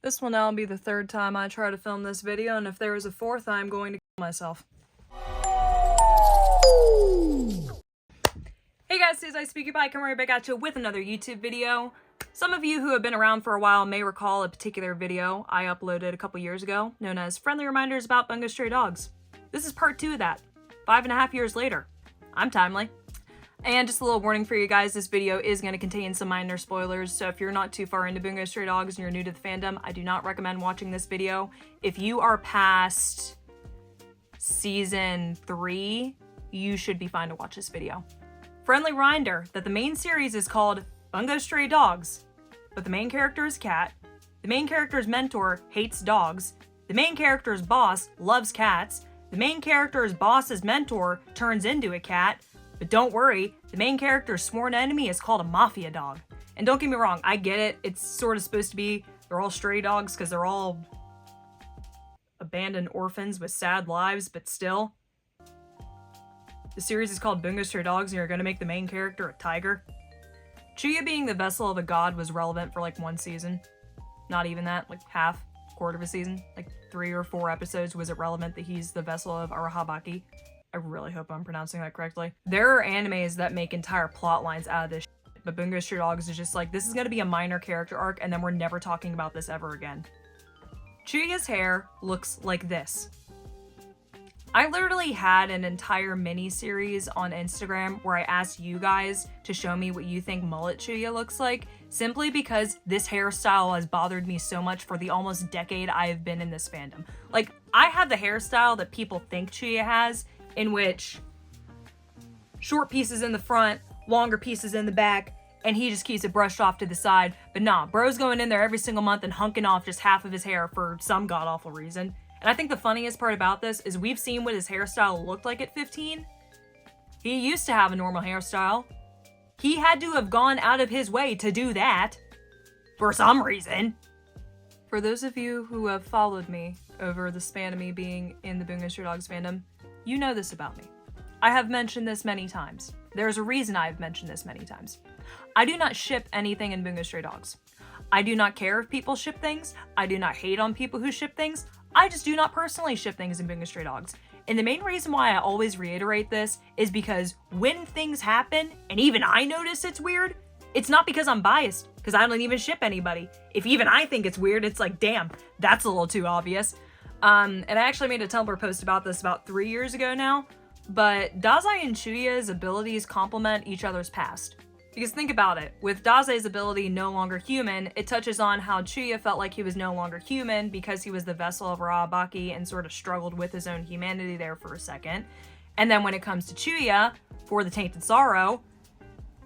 This will now be the third time I try to film this video, and if there is a fourth, I'm going to kill myself. Hey guys, it's Spookie coming right back at you with another YouTube video. Some of you who have been around for a while may recall a particular video I uploaded a couple years ago, known as Friendly Reminders about Bungou Stray Dogs. This is part 2 of that, 5.5 years later. I'm timely. And just a little warning for you guys, this video is going to contain some minor spoilers, so if you're not too far into Bungou Stray Dogs and you're new to the fandom, I do not recommend watching this video. If you are past season 3, you should be fine to watch this video. Friendly reminder that the main series is called Bungou Stray Dogs, but the main character is a cat, the main character's mentor hates dogs, the main character's boss loves cats, the main character's boss's mentor turns into a cat, but don't worry, the main character's sworn enemy is called a mafia dog. And don't get me wrong, I get it, it's sort of supposed to be they're all stray dogs because they're all abandoned orphans with sad lives, but still. The series is called Bungou Stray Dogs and you're going to make the main character a tiger. Chuya being the vessel of a god was relevant for like 1 season. Not even that, like quarter of a season. Like 3 or 4 episodes was it relevant that he's the vessel of Arahabaki. I really hope I'm pronouncing that correctly. There are animes that make entire plot lines out of this shit, but Bungou Stray Dogs is just like, this is going to be a minor character arc and then we're never talking about this ever again. Chuya's hair looks like this. I literally had an entire mini-series on Instagram where I asked you guys to show me what you think mullet Chuya looks like, simply because this hairstyle has bothered me so much for the almost decade I have been in this fandom. Like, I have the hairstyle that people think Chuya has, in which short pieces in the front, longer pieces in the back, and he just keeps it brushed off to the side. But nah, bro's going in there every single month and hunking off just half of his hair for some god-awful reason. And I think the funniest part about this is we've seen what his hairstyle looked like at 15. He used to have a normal hairstyle. He had to have gone out of his way to do that. For some reason. For those of you who have followed me over the span of me being in the Bungou Stray Dogs fandom, you know this about me. I have mentioned this many times. There's a reason I have mentioned this many times. I do not ship anything in Bungou Stray Dogs. I do not care if people ship things. I do not hate on people who ship things. I just do not personally ship things in Bungou Stray Dogs. And the main reason why I always reiterate this is because when things happen, and even I notice it's weird, it's not because I'm biased, because I don't even ship anybody. If even I think it's weird, it's like, damn, that's a little too obvious. And I actually made a Tumblr post about this about 3 years ago now, but Dazai and Chuya's abilities complement each other's past. Because think about it, with Dazai's ability no longer human, it touches on how Chuya felt like he was no longer human because he was the vessel of Arahabaki and sort of struggled with his own humanity there for a second. And then when it comes to Chuya, for the Tainted Sorrow,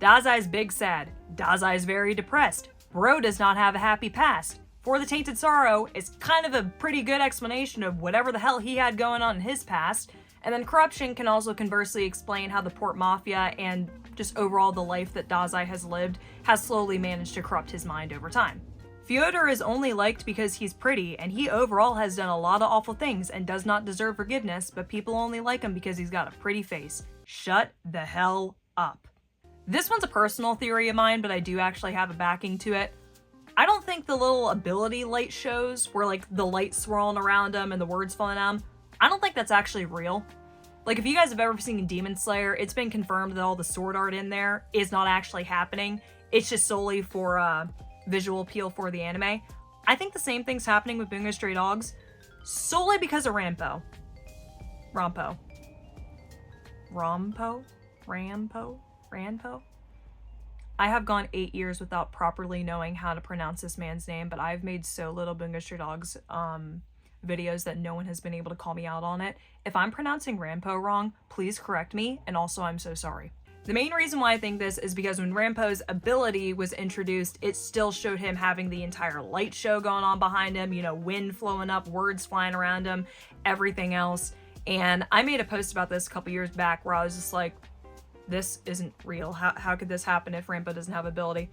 Dazai's big sad, Dazai's very depressed, Bro does not have a happy past. For the Tainted Sorrow is kind of a pretty good explanation of whatever the hell he had going on in his past. And then corruption can also conversely explain how the Port Mafia and just overall the life that Dazai has lived has slowly managed to corrupt his mind over time. Fyodor is only liked because he's pretty, and he overall has done a lot of awful things and does not deserve forgiveness, but people only like him because he's got a pretty face. Shut the hell up. This one's a personal theory of mine, but I do actually have a backing to it. I don't think the little ability light shows where like the light swirling around him and the words falling out him, I don't think that's actually real. Like if you guys have ever seen Demon Slayer, it's been confirmed that all the sword art in there is not actually happening. It's just solely for visual appeal for the anime. I think the same thing's happening with Bungou Stray Dogs solely because of Rampo. I have gone 8 years without properly knowing how to pronounce this man's name, but I've made so little Bungou Stray Dogs videos that no one has been able to call me out on it. If I'm pronouncing Rampo wrong, please correct me, and also I'm so sorry. The main reason why I think this is because when Rampo's ability was introduced, it still showed him having the entire light show going on behind him, you know, wind flowing up, words flying around him, everything else. And I made a post about this a couple years back where I was just like, this isn't real. How could this happen if Rampo doesn't have ability?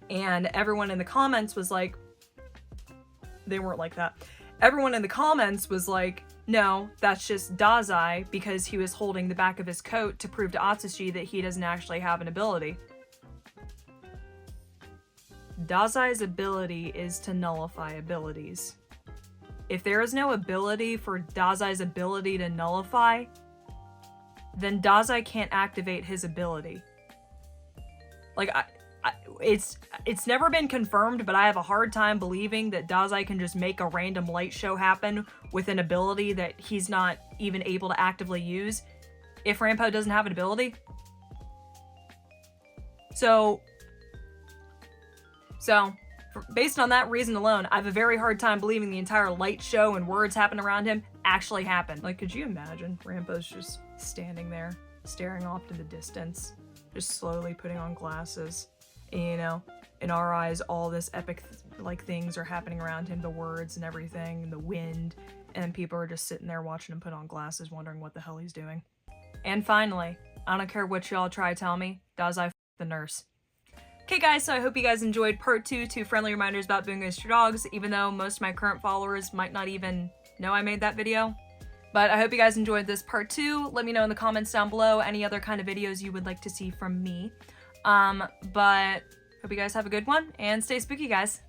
And everyone in the comments was like, they weren't like that. Everyone in the comments was like, no, that's just Dazai because he was holding the back of his coat to prove to Atsushi that he doesn't actually have an ability. Dazai's ability is to nullify abilities. If there is no ability for Dazai's ability to nullify, then Dazai can't activate his ability. Like, it's never been confirmed, but I have a hard time believing that Dazai can just make a random light show happen with an ability that he's not even able to actively use if Rampo doesn't have an ability. So based on that reason alone, I have a very hard time believing the entire light show and words happen around him actually happened. Like, could you imagine Rampo's just standing there, staring off to the distance, just slowly putting on glasses, and, you know, in our eyes, all this epic, things are happening around him, the words and everything, and the wind, and people are just sitting there watching him put on glasses, wondering what the hell he's doing. And finally, I don't care what y'all try to tell me, Dazai f***ed the nurse. Okay guys, so I hope you guys enjoyed part 2 friendly reminders about Bungou Stray Dogs, even though most of my current followers might not even know I made that video. But I hope you guys enjoyed this part 2. Let me know in the comments down below any other kind of videos you would like to see from me. But hope you guys have a good one, and stay spooky, guys.